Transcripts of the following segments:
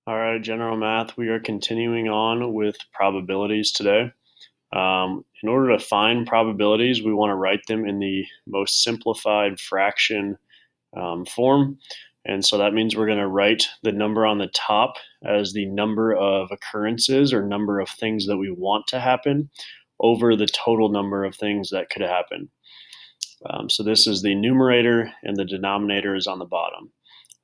All right, general math, we are continuing on with probabilities today. In order to find probabilities, we want to write them in the most simplified fraction form. And so that means we're going to write the number on the top as the number of occurrences or number of things that we want to happen over the total number of things that could happen. So this is the numerator and the denominator is on the bottom.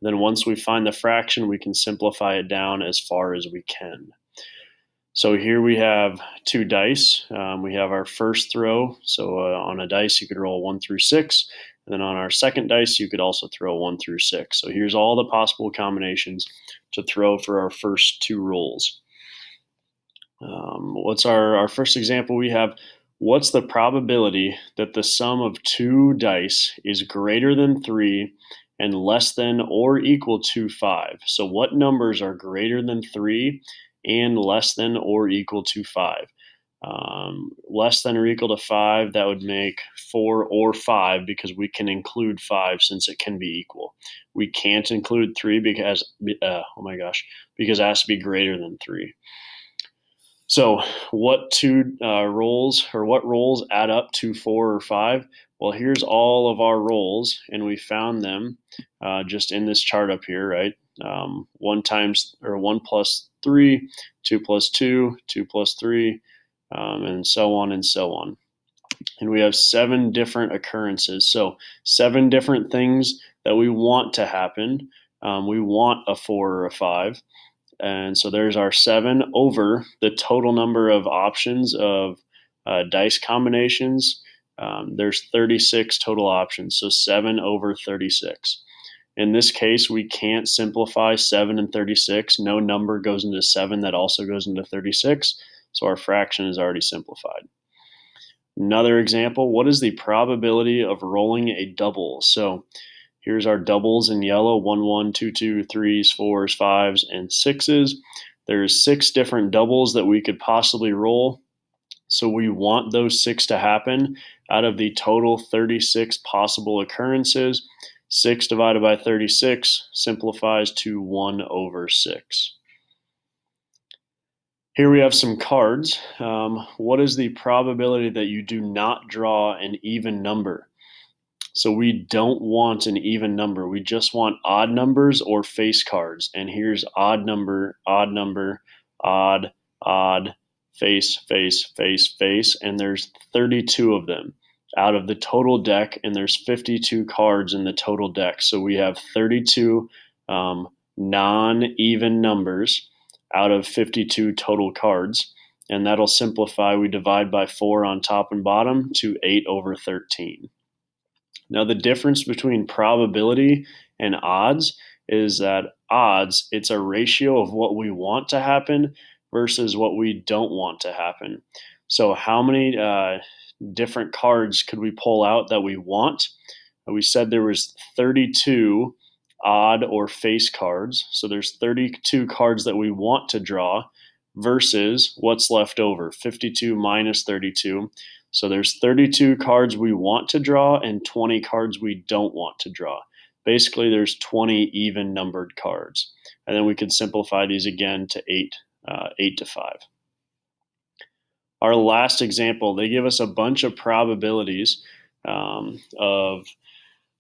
Then once we find the fraction, we can simplify it down as far as we can. So here we have two dice. We have our first throw. So on a dice, you could roll 1 through 6. And then on our second dice, you could also throw 1 through 6. So here's all the possible combinations to throw for our first two rolls. What's our first example? We have, what's the probability that the sum of two dice is greater than 3 and less than or equal to 5? So what numbers are greater than 3 and less than or equal to 5? Less than or equal to 5, that would make 4 or 5 because we can include 5 since it can be equal. We can't include 3 because, because it has to be greater than 3. So what rolls add up to 4 or 5? Well, here's all of our rolls, and we found them just in this chart up here, right? 1 plus 3, 2 plus 2, 2 plus 3, and so on and so on. And we have 7 different occurrences. So 7 different things that we want to happen. We want a 4 or a 5. And so there's our 7 over the total number of options of dice combinations. There's 36 total options, so 7 over 36. In this case, we can't simplify 7 and 36. No number goes into 7 that also goes into 36, so our fraction is already simplified. Another example, what is the probability of rolling a double? So here's our doubles in yellow, 1, 1, 2, 2, 3s, 4s, 5s, and 6s. There's 6 different doubles that we could possibly roll. So we want those 6 to happen. Out of the total 36 possible occurrences, 6 divided by 36 simplifies to 1 over 6. Here we have some cards. What is the probability that you do not draw an even number? So we don't want an even number. We just want odd numbers or face cards. And here's odd number, odd, face, face, face, face. And there's 32 of them out of the total deck. And there's 52 cards in the total deck. So we have 32 non-even numbers out of 52 total cards. And that'll simplify. We divide by 4 on top and bottom to 8 over 13. Now, the difference between probability and odds is that odds, it's a ratio of what we want to happen versus what we don't want to happen. So how many different cards could we pull out that we want? We said there was 32 odd or face cards. So there's 32 cards that we want to draw versus what's left over, 52 minus 32. So there's 32 cards we want to draw and 20 cards we don't want to draw. Basically, there's 20 even numbered cards. And then we could simplify these again to 8 to 5. Our last example, they give us a bunch of probabilities of,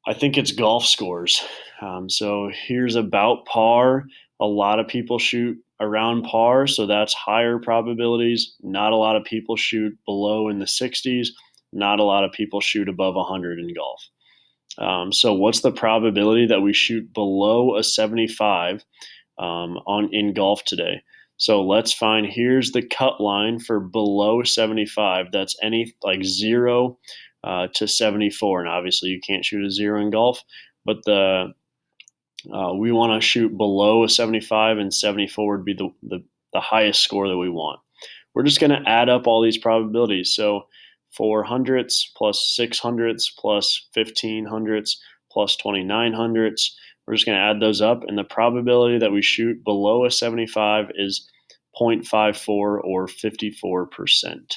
I think it's golf scores. So here's about par. A lot of people shoot around par, so that's higher probabilities. Not a lot of people shoot below in the 60s. Not a lot of people shoot above 100 in golf. So what's the probability that we shoot below a 75 in golf today? So let's find, here's the cut line for below 75. That's any like 0 to 74. And obviously you can't shoot a 0 in golf, but we want to shoot below a 75, and 74 would be the highest score that we want. We're just going to add up all these probabilities. So 4 hundredths plus 6 hundredths plus 15 hundredths plus 29 hundredths. We're just going to add those up, and the probability that we shoot below a 75 is 0.54 or 54%.